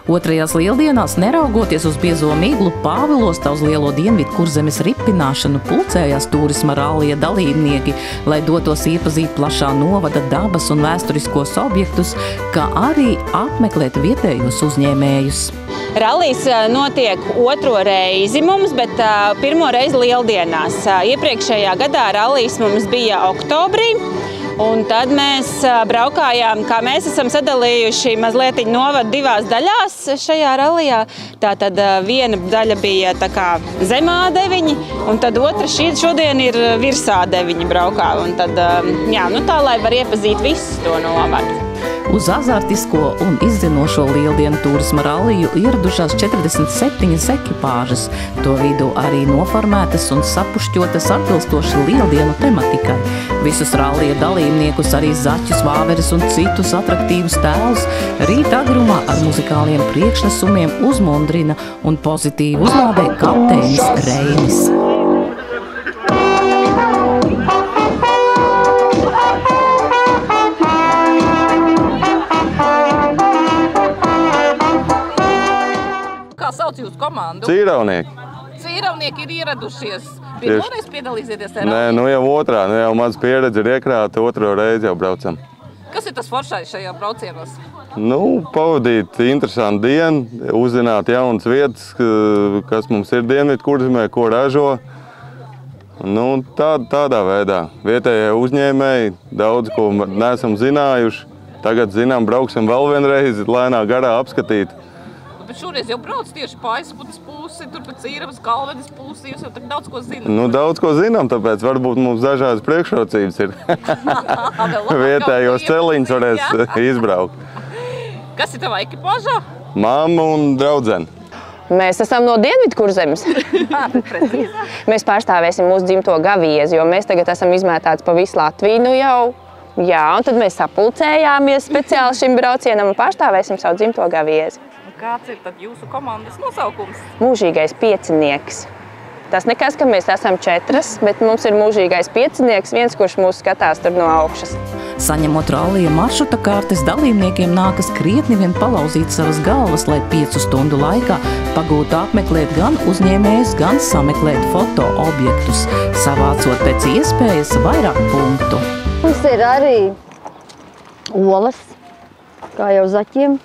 Otrajās lieldienās, neraugoties uz biezo miglu, Pāvilostā uz lielo Dienvidu Kurzemes ripināšanu pulcējās turisma rallija dalībnieki, lai dotos iepazīt plašā novada dabas un vēsturiskos objektus, kā arī apmeklēt vietējos uzņēmējus. Rallijs notiek otro reizi mums, bet pirmo reizi lieldienās. Iepriekšējā gadā rallijs mums bija oktobrī, un tad mēs braukājām, kā mēs esam sadalījuši mazliet novadu divās daļās šajā rallijā. Tātad viena daļa bija tā kā zemā deviņi, un tad otra šodien ir virsā deviņi braukā. Un tad, jā, nu tā, lai var iepazīt visu to novadu. Uz azartisko un izzinošo lieldienu turisma ralliju ieradušās 47 ekipāžas, to vidū arī noformētas un sapušķotas atbilstoši lieldienu tematikai. Visus rallija dalībniekus, arī zaķus, vāveres un citus atraktīvus tēlus rīt agrumā ar muzikāliem priekšnesumiem uzmundrina un pozitīvi uzlādē kapteinis Reinis. Sauc jūsu komandu? Cīravnieki. Cīravnieki ir ieradušies. Pirmoreiz piedalīsieties tajā? Nē, nu jau otrā. Nu jau maz pieredze ir iekrāta, otro reizi jau braucam. Kas ir tas foršais šajā braucienos? Nu, pavadīt interesantu dienu, uzzināt jaunas vietas, kas mums ir Dienvidu Kurzemē, ko ražo. Nu, tādā veidā. Vietējie uzņēmēji, daudz ko neesam zinājuši. Tagad zinām, brauksim vēl vienreiz, lēnā garā apskatīt. Bet šoreiz jau brauc tieši pa Aizputas pusi, tur pa Cīravas Kalvenes pusi, jūs jau tak daudz ko zināt. Nu, daudz ko zinām, tāpēc varbūt mums dažādas priekšrocības ir. Vietējos celiņus varēs izbraukt. Kas ir tavā ekipāžā? Mamma un draudzene. Mēs esam no Dienvidu Kurzemes. Mēs pārstāvēsim mūsu dzimto Gaviezi, jo mēs tagad esam izmētāts pa visu Latviju nu jau. Jā, un tad mēs sapulcējāmies speciāli šim braucienam un pārstāvēsim savu dzimto Gaviezi. Kāds ir tad jūsu komandas nosaukums? Mūžīgais piecinieks. Tas nekas, ka mēs esam 4, bet mums ir mūžīgais piecinieks, viens, kurš mūs skatās tur no augšas. Saņemot rallija maršruta kartes, dalībniekiem nākas krietni vien palauzīt savas galvas, lai 5 stundu laikā pagūtu apmeklēt gan uzņēmējus, gan sameklēt foto objektus, savācot pēc iespējas vairāk punktu. Mums ir arī olas, kā jau zaķiem.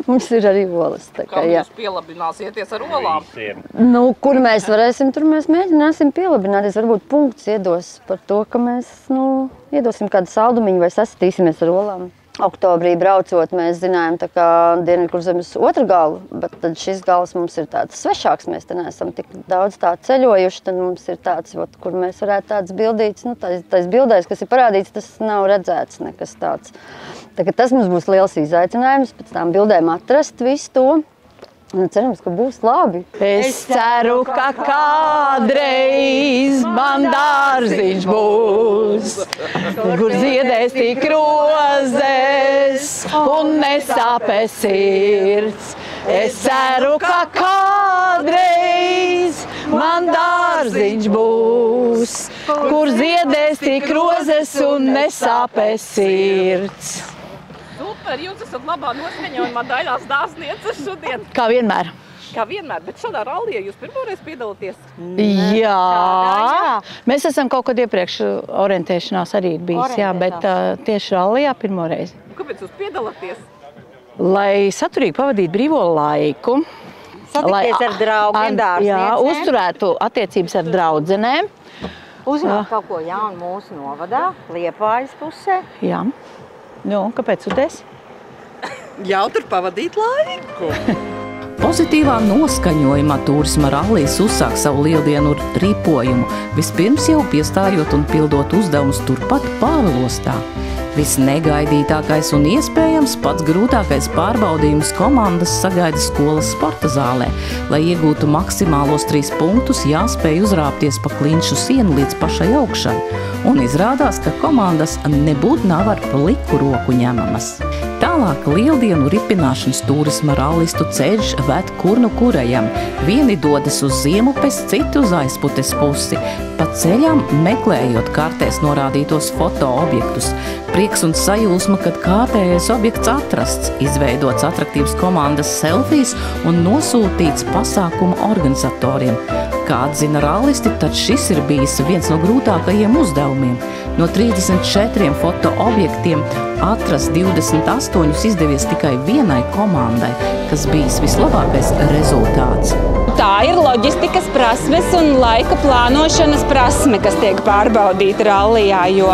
Mums ir arī olas. Kā jūs pielabināsieties ar olām? Nu, kur mēs varēsim, tur mēs mēģināsim pielabināties. Varbūt punkts iedos par to, ka mēs iedosim kādu saldumiņu vai sasitīsimies ar olām. Oktobrī braucot, mēs zinājām tā kā Dienvidu Kurzemes otru galu, bet tad šis gals mums ir tāds svešāks. Mēs te neesam tik daudz tā ceļojuši, tad mums ir tāds, kur mēs varētu tāds bildīts, tais bildēs, kas ir parādīts, tas nav redzēts nekas tāds. Tagad tas mums būs liels izaicinājums, pēc tām bildēm atrast visu to. Un cerams, ka būs labi. Es ceru, ka kādreiz man dārziņš būs, kur ziedēs tik rozes un nesāpēs sirds. Es ceru, ka kādreiz man dārziņš būs, kur ziedēs tik rozes un nesāpēs sirds. Super, jūs esat labā noskaņojumā daļās dārznieces šodien. Kā vienmēr. Kā vienmēr, bet šādā rallijā jūs pirmoreiz piedalāties? Jā, mēs esam kaut kad iepriekš orientēšanās arī bijis, jā, bet tieši rallijā pirmoreiz. Kāpēc jūs piedalāties? Lai saturīgi pavadītu brīvo laiku. Satikties ar draugiem, dārzniecēm. Jā, uzturētu attiecības ar draudzenēm. Uzzināt kaut ko jaunu mūsu novadā, Liepājas pusē. Jā. Nu, kāpēc tu esi? Jau tur pavadīt laiku. Pozitīvā noskaņojumā turisma rallijs uzsāk savu lieldienu ripojumu, vispirms jau piestājot un pildot uzdevumus turpat Pāvilostā. Visnegaidītākais un iespējams pats grūtākais pārbaudījums komandas sagaida skolas sporta zālē. Lai iegūtu maksimālos 3 punktus, jāspēj uzrāpties pa klinšu sienu līdz pašai augšai. Un izrādās, ka komandas nebūt nav ar pliku roku ņemamas. Tālāk lieldienu ripināšanas turisma rallistu ceļš ved iet kur nu kurajam. Vieni dodas uz Ziemupes, citi uz Aizputes pusi. Pa ceļām meklējot kartēs norādītos fotoobjektus. Prieks un sajūsma, kad kārtējais objekts atrasts, izveidots atraktīvas komandas selfijas un nosūtīts pasākuma organizatoriem. Kā atzina rallisti, tad šis ir bijis viens no grūtākajiem uzdevumiem. No 34 fotoobjektiem atrast 28 izdevies tikai vienai komandai, kas bijis vislabākais rezultāts. Tā ir loģistikas prasmes un laika plānošanas prasme, kas tiek pārbaudīta rallijā, jo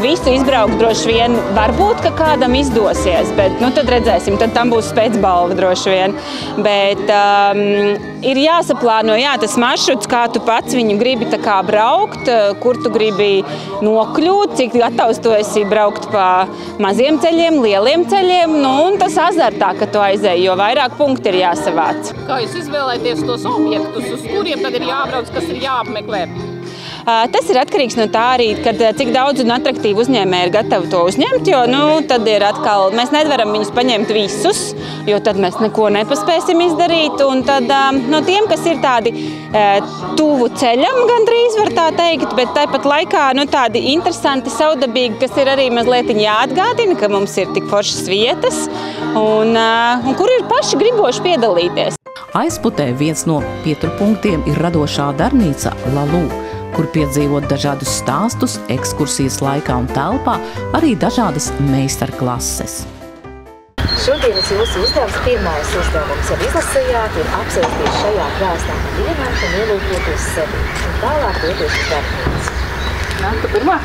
visu izbraukt droši vien varbūt, ka kādam izdosies, bet tad redzēsim, tad tam būs pēcbalva droši vien. Bet ir jāsaplāno, tas maršruts, kā tu pats viņu gribi tā kā braukt, kur tu gribi nokļūt, cik gatavs tu esi braukt pa maziem ceļiem, lieliem ceļiem, un tas azartā, ka tu aizēji, jo vairāk punkti ir jāsavāc. Kā jūs izvēlēties tos objektus, uz kuriem tad ir jābrauc, kas ir jāapmeklē? Tas ir atkarīgs no tā arī, cik daudz un atraktīvi uzņēmēji ir gatavi to uzņemt, jo tad ir atkal, mēs nevaram viņus paņemt visus, jo tad mēs neko nepaspēsim izdarīt, un tad no tiem, kas ir tādi tuvu ceļam gandrīz var tā teikt, bet tāpat laikā tādi interesanti, saudabīgi, kas ir arī mazliet jāatgādina, ka mums ir tik foršas vietas, un kur ir paši griboši piedalīties. Aizputē viens no pieturpunktiem ir radošā darbnīca Lalū, kur piedzīvot dažādus stāstus, ekskursijas laikā un telpā, arī dažādas meistarklases. Šodienas jūsu uzdevums, pirmais uzdevums jau izlasījāt, ir apsēsties šajā krāsnā pa dienām un ielūkoties sevi, un tālāk doties uz darbnīcu. Tu pirmā?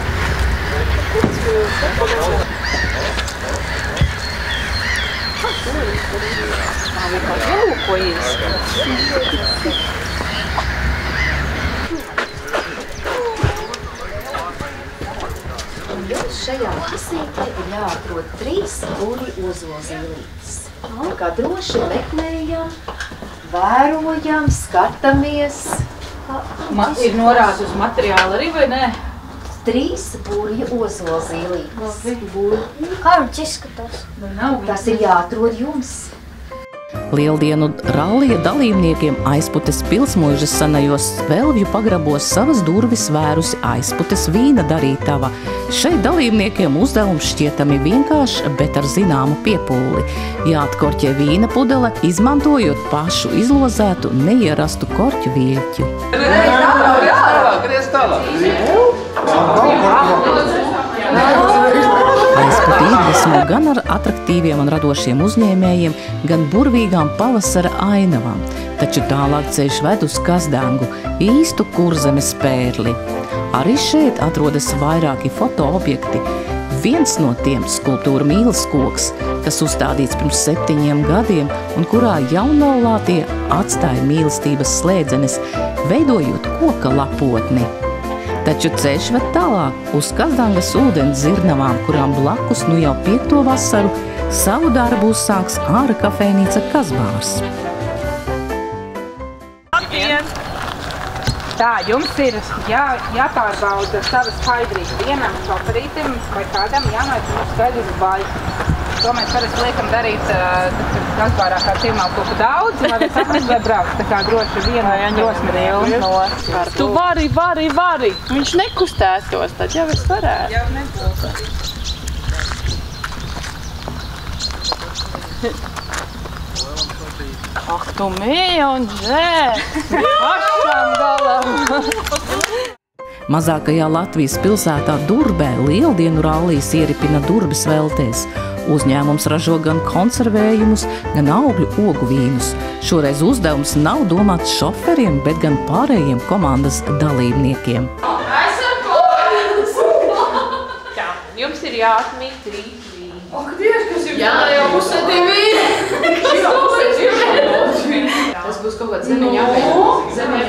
Ielūkojies. Jums šajā visītē ir jāatrod 3 burvju ozolzīlītes. Tā kā droši meklējam, vērojam, skatāmies. Ir norāda uz materiālu arī, vai nē? 3 burvju ozolzīlītes. Kā viņš izskatās? Tas ir jāatrod jums. Lieldienu rallija dalībniekiem Aizputes pilsmuižas senajos Velvju pagrabos savas durvis vērusi Aizputes vīna darītava. Šeit dalībniekiem uzdevums šķietami vienkāršs, bet ar zināmu piepūli. Jāatkorķē vīna pudele, izmantojot pašu izlozētu neierastu korķu vieķu. Aizpute iedvesmo gan ar atraktīviem un radošiem uzņēmējiem, gan burvīgām pavasara ainavām, taču tālāk ceļš ved uz Kazdangu, īstu Kurzemes pērli. Arī šeit atrodas vairāki fotoobjekti. Viens no tiem skulptūra Mīles koks, kas uzstādīts pirms 7 gadiem un kurā jaunlaulātie atstāja mīlestības slēdzenes, veidojot koka lapotni. Taču ceļš ved tālāk uz Kazdangas ūdens zirnavām, kurām blakus jau 5. vasaru savu darbu uzsāks āra kafejnīca Kazbārs. Tā, jums ir jāpārbauda savas skaidrības. Vienam šoferītim vai kādam jānāk mums skaidrs baļķi. To mēs parasti liekam darīt, kad Kazbārā kā ciemā kaut ko daudz, lai mēs saprast, vai brauc. Tā kā droši viena drosmība no starta. Tu vari. Viņš nekustētos, tad jau es varētu. Jau nebūtu. Ak, tu mīja un žē! Pašam galam! Mazākajā Latvijas pilsētā Durbē lieldienu rallijas ieripina Durbes veltēs. Uzņēmums ražo gan konservējumus, gan augļu ogu vīnus. Šoreiz uzdevums nav domāts šoferiem, bet gan pārējiem komandas dalībniekiem. Jums ir jāatmīt rīt vīni. Ak, Dievs, kas jums jau uzsēdī vīni? Tas būs kaut kāds zemiņa apēd. Zemiņa.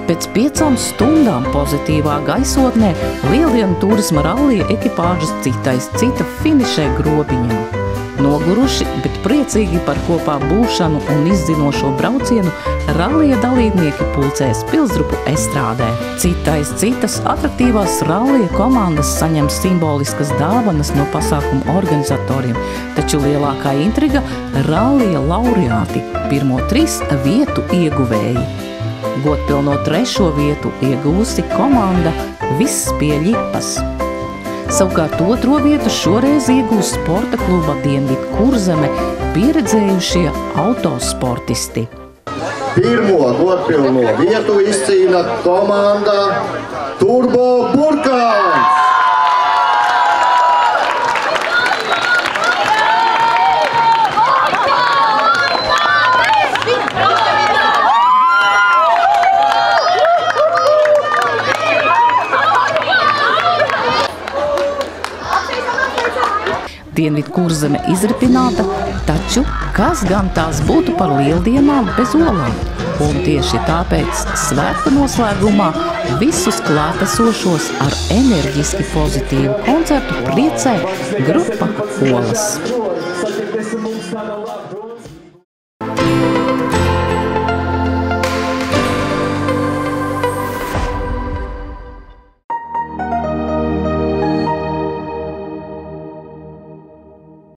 Pēc 5 stundām pozitīvā gaisotnē lieldienu turisma rallija ekipāžas cita finišē grobiņā. Noguruši, bet priecīgi par kopā būšanu un izzinošo braucienu rallija dalībnieki pulcēs Pilsdrupu estrādē. Citas atraktīvās rallija komandas saņem simboliskas dāvanas no pasākumu organizatoriem, taču lielākā intriga – rallija laureāti, pirmo 3 vietu ieguvēji. Godpilno 3. vietu ieguvusi komanda Viss pie Ļipas. Savukārt 2. vietu šoreiz iegūs sporta kluba Dienvidu Kurzeme pieredzējušie autosportisti. Pirmo godpilno vietu izcīna komanda Turbo Burkāns. Dienvidu Kurzeme izripināta, taču kas gan tās būtu par lieldienām bez olām? Un tieši tāpēc svētku noslēgumā visus klātesošos ar enerģiski pozitīvu koncertu priecē grupa Olas.